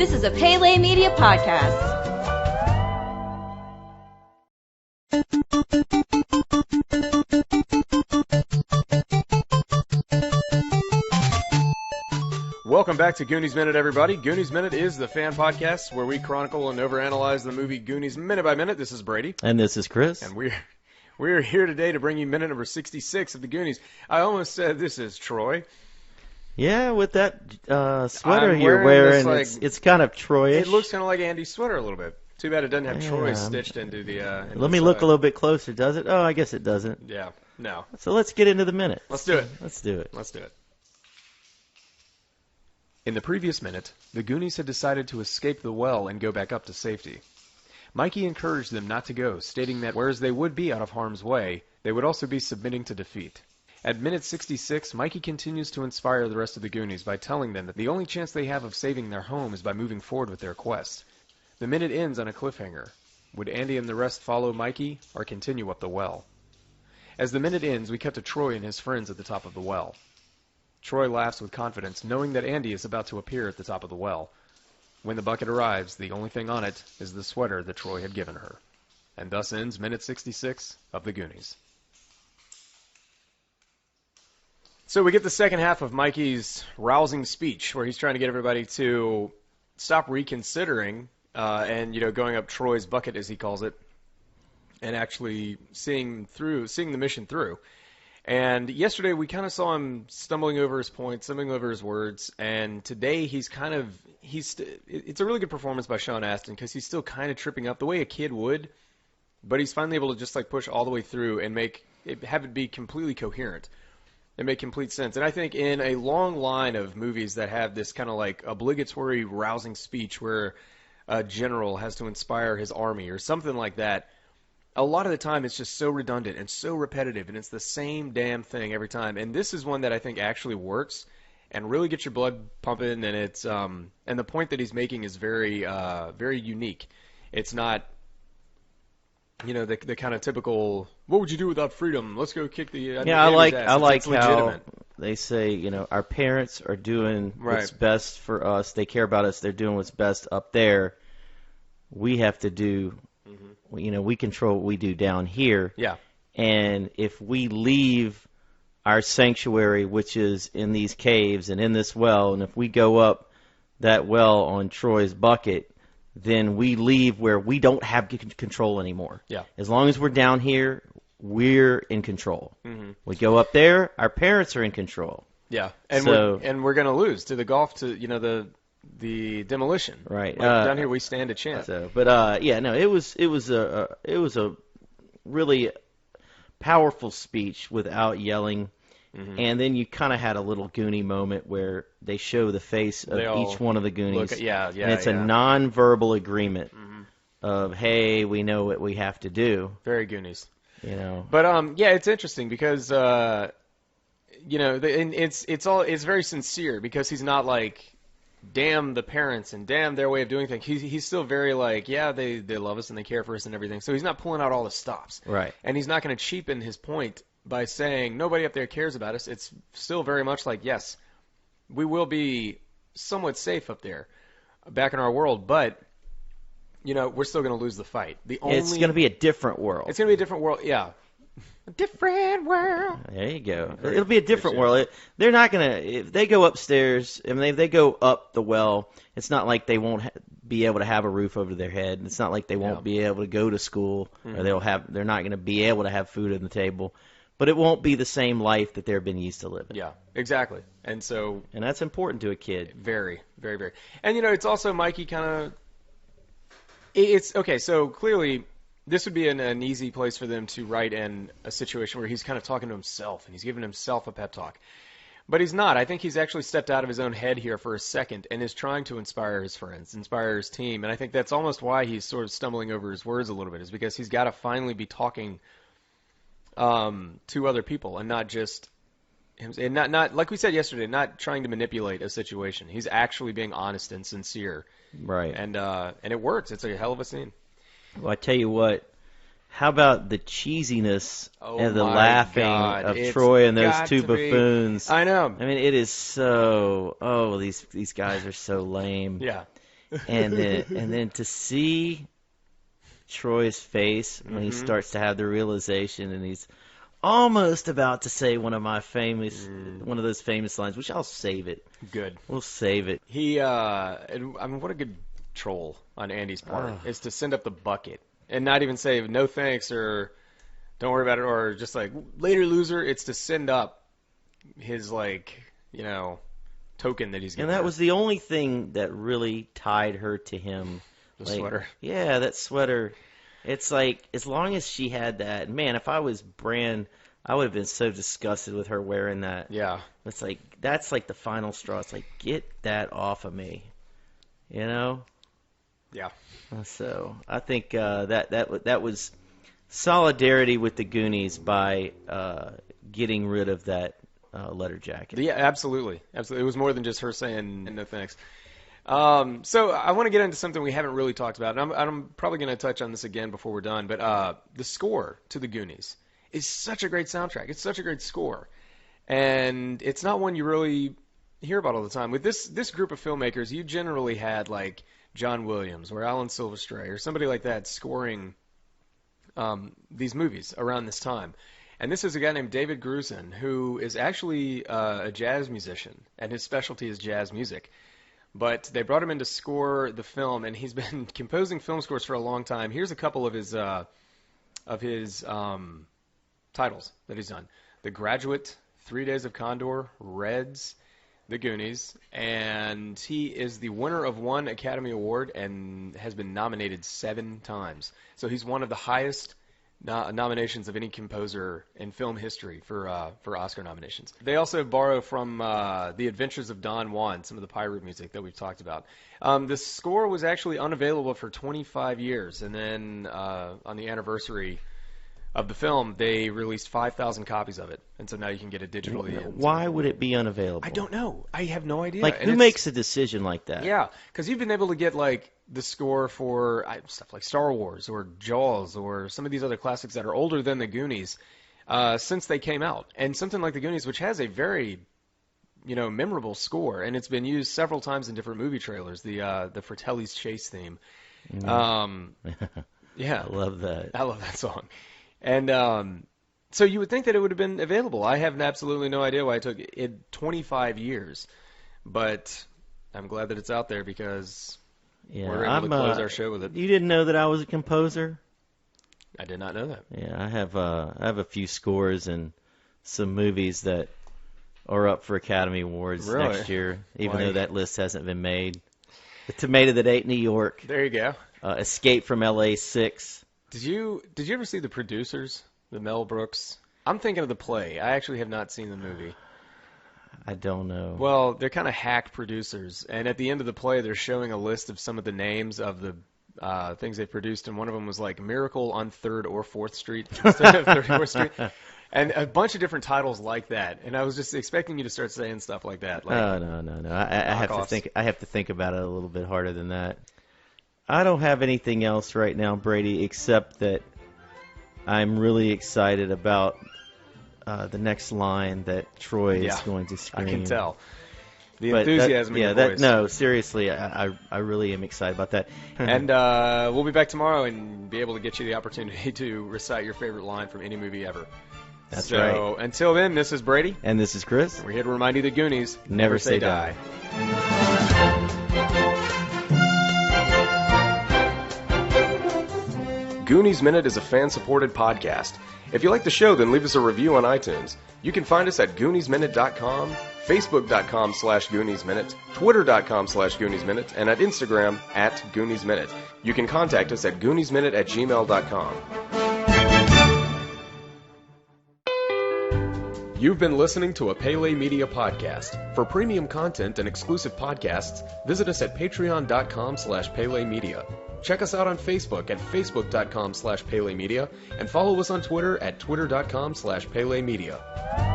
This is a Pele Media podcast. Welcome back to Goonies Minute, everybody. Goonies Minute is the fan podcast where we chronicle and overanalyze the movie Goonies minute by minute. This is Brady. And this is Chris. And we're here today to bring you minute number 66 of the Goonies. I almost said this is Troy. Yeah, with that sweater you're wearing, it's kind of Troyish. It looks kind of like Andy's sweater a little bit. Too bad it doesn't have Troy stitched into the... Let me look a little bit closer, does it? Oh, I guess it doesn't. Yeah, no. So let's get into the minute. Let's do it. Let's do it. Let's do it. In the previous minute, the Goonies had decided to escape the well and go back up to safety. Mikey encouraged them not to go, stating that whereas they would be out of harm's way, they would also be submitting to defeat. At minute 66, Mikey continues to inspire the rest of the Goonies by telling them that the only chance they have of saving their home is by moving forward with their quest. The minute ends on a cliffhanger. Would Andy and the rest follow Mikey or continue up the well? As the minute ends, we cut to Troy and his friends at the top of the well. Troy laughs with confidence, knowing that Andy is about to appear at the top of the well. When the bucket arrives, the only thing on it is the sweater that Troy had given her. And thus ends minute 66 of the Goonies. So we get the second half of Mikey's rousing speech, where he's trying to get everybody to stop reconsidering and going up Troy's bucket, as he calls it, and actually seeing the mission through. And yesterday we kind of saw him stumbling over his points, stumbling over his words, and today it's a really good performance by Sean Astin because he's still kind of tripping up the way a kid would, but he's finally able to just push all the way through and have it be completely coherent and make complete sense. And I think in a long line of movies that have this kind of obligatory rousing speech where a general has to inspire his army or something like that, a lot of the time it's just so redundant and so repetitive, and it's the same damn thing every time. And this is one that I think actually works and really gets your blood pumping, and it's and the point that he's making is very very unique. It's not the kind of typical what would you do without freedom? Let's go kick the I like ass. how legitimate. They say our parents are doing what's best for us. They care about us. They're doing what's best up there. We have to do. We control what we do down here. Yeah. And if we leave our sanctuary, which is in these caves and in this well, and if we go up that well on Troy's bucket, then we leave where we don't have control anymore. Yeah. As long as we're down here, we're in control. Mm-hmm. We go up there, our parents are in control. Yeah. And we're going to lose to the golf, to the demolition. Right. Down here we stand a chance. It was a really powerful speech without yelling. Mm-hmm. And then you kind of had a little Goonie moment where they show the face of each one of the Goonies. And it's a non-verbal agreement of, hey, we know what we have to do. Very Goonies. But it's interesting because it's very sincere because he's not damn the parents and damn their way of doing things. He's still very they love us and they care for us and everything. So he's not pulling out all the stops. Right. And he's not going to cheapen his point by saying nobody up there cares about us. It's still very much yes, we will be somewhat safe up there back in our world, but we're still going to lose the fight. It's going to be a different world. It's going to be a different world, yeah. A different world. There you go. It'll be a different world. They're not going to, if they go upstairs, if they go up the well, it's not like they won't be able to have a roof over their head. It's not like they won't be able to go to school, or they're not going to be able to have food on the table. But it won't be the same life that they've been used to living. Yeah, exactly. And that's important to a kid. Very, very, very. And, it's also Mikey kind of, it's, okay, so clearly this would be an easy place for them to write in a situation where he's kind of talking to himself and he's giving himself a pep talk. But he's not. I think he's actually stepped out of his own head here for a second and is trying to inspire his friends, inspire his team. And I think that's almost why he's sort of stumbling over his words a little bit, is because he's got to finally be talking to other people and not just him, and not like we said yesterday, not trying to manipulate a situation. He's actually being honest and sincere. Right. And it works. It's a hell of a scene. Well, I tell you what, how about the cheesiness and the laughing of Troy and those two buffoons? I know. I mean, it is so, these guys are so lame. Yeah. and then to see Troy's face when he starts to have the realization, and he's almost about to say one of those famous lines, which I'll save it. Good. We'll save it. What a good troll on Andy's part is to send up the bucket and not even say no thanks or don't worry about it or just like later loser. It's to send up his token that he's getting. And that was the only thing that really tied her to him. The sweater. Yeah, that sweater. It's like, as long as she had that, man, if I was Bran, I would have been so disgusted with her wearing that. Yeah. It's like, that's like the final straw. It's like, get that off of me. You know? Yeah. So I think that was solidarity with the Goonies by getting rid of that letter jacket. Yeah, absolutely. Absolutely. It was more than just her saying no thanks. So I want to get into something we haven't really talked about, and I'm probably going to touch on this again before we're done, but the score to the Goonies is such a great soundtrack. It's such a great score, and it's not one you really hear about all the time. With this group of filmmakers, you generally had like John Williams or Alan Silvestri or somebody like that scoring these movies around this time. And this is a guy named David Grusin, who is actually a jazz musician, and his specialty is jazz music. But they brought him in to score the film, and he's been composing film scores for a long time. Here's a couple of his titles that he's done: The Graduate, 3 Days of Condor, Reds, The Goonies, and he is the winner of one Academy Award and has been nominated 7 times. So he's one of the highest nominations of any composer in film history for Oscar nominations. They also borrow from The Adventures of Don Juan, some of the pirate music that we've talked about. The score was actually unavailable for 25 years, and then on the anniversary of the film, they released 5,000 copies of it, and so now you can get it digitally. Why would it be unavailable? I don't know. I have no idea. Like, who makes a decision like that? Yeah, because you've been able to get like the score for stuff like Star Wars or Jaws or some of these other classics that are older than the Goonies since they came out, and something like the Goonies, which has a very memorable score, and it's been used several times in different movie trailers. The Fratelli's Chase theme. Yeah, I love that. I love that song. And so you would think that it would have been available. I have absolutely no idea why it took it 25 years, but I'm glad that it's out there because we're able to close our show with it. You didn't know that I was a composer? I did not know that. Yeah, I have a few scores and some movies that are up for Academy Awards next year, even though that list hasn't been made. The Tomato That Ate New York. There you go. Escape from L.A. 6. Did you ever see The Producers, the Mel Brooks? I'm thinking of the play. I actually have not seen the movie. I don't know. Well, they're kind of hack producers, and at the end of the play, they're showing a list of some of the names of the things they produced, and one of them was like Miracle on 3rd or 4th Street instead of 34th Street, and a bunch of different titles like that. And I was just expecting you to start saying stuff like that. Like, no. I have to think. I have to think about it a little bit harder than that. I don't have anything else right now, Brady, except that I'm really excited about the next line that Troy is going to scream. I can tell. The enthusiasm in your voice. No, seriously, I really am excited about that. And we'll be back tomorrow and be able to get you the opportunity to recite your favorite line from any movie ever. That's right. So until then, this is Brady. And this is Chris. We're here to remind you that Goonies never say die. Goonies Minute is a fan-supported podcast. If you like the show, then leave us a review on iTunes. You can find us at GooniesMinute.com, Facebook.com/GooniesMinute, Twitter.com/GooniesMinute, and at Instagram @GooniesMinute. You can contact us at GooniesMinute@gmail.com. You've been listening to a Pele Media podcast. For premium content and exclusive podcasts, visit us at patreon.com/Pele Media. Check us out on Facebook at facebook.com/Pele Media and follow us on Twitter at twitter.com/Pele Media.